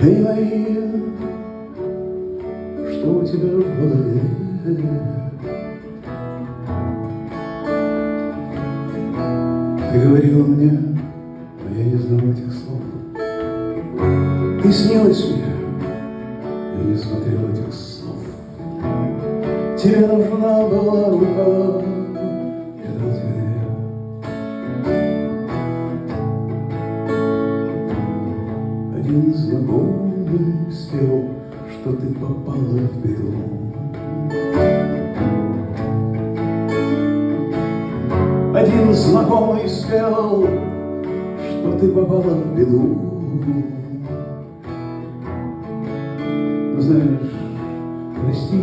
Эй, Мария, что у тебя в голове? Ты говорила мне, но я не знал этих слов. Ты снилась мне, я не смотрел этих слов. Тебе нужна была рука, я дал тебе две. Один знакомый спел, что ты попала в беду. Один знакомый спел, что ты попала в беду. Но знаешь, прости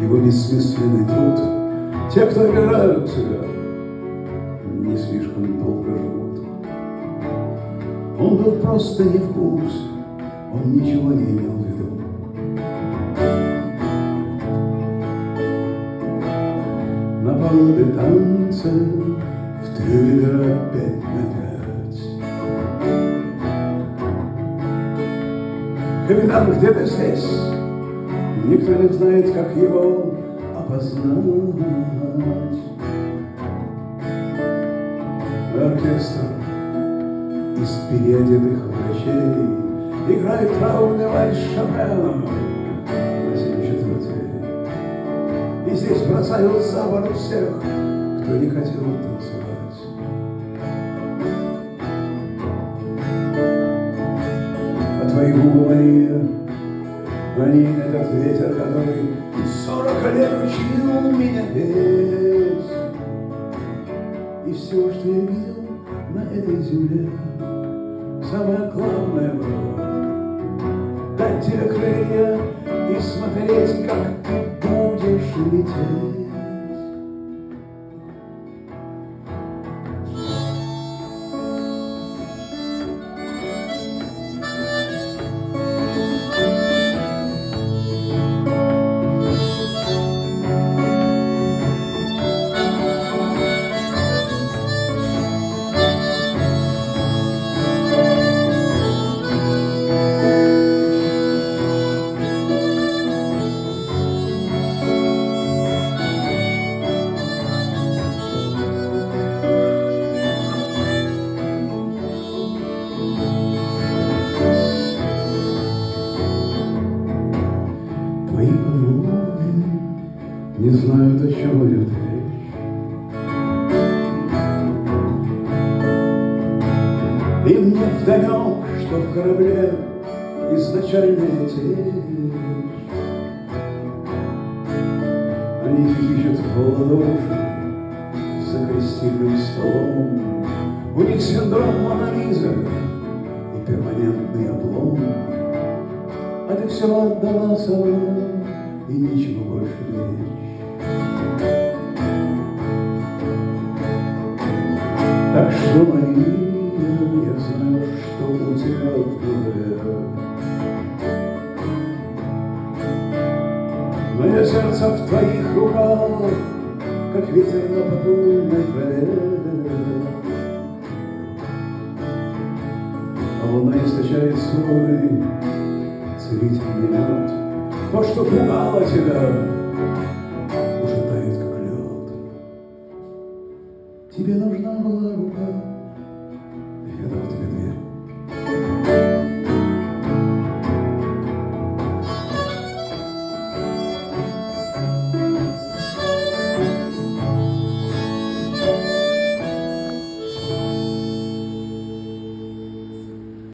его бессмысленный труд. Те, кто обижают тебя, не слишком долго живут. Он был просто не в курсе, он ничего не имел в виду. На палубе танца в триллер опять на 5. Капитан где-то здесь, никто не знает, как его опознать. Оркестр из переодетых врачей играет траурный вальс Шопена на 7/4. И здесь бросают за борт всех, кто не хотел танцевать. А твои губы, Мария, они этот ветер, который 40 лет учил меня петь. И все, что я видел на этой земле, самое главное было дать тебе крылья и смотреть, как ты будешь лететь. Твои подруги не знают, о чем идет речь. Им не вдомек, что в корабле изначальная течь. Они ищут в ладоши за крестильным столом. У них синдром Мона Лиза и перманентный облом. А ты все отдала сама, и ничего больше беречь. Так что, Мария, я знаю, что у тебя в голове. Мое сердце в твоих руках, как ветер на подульной траве. А луна источает свой целительный лед. То, что пугало тебя, уже тает, как лед. Тебе нужно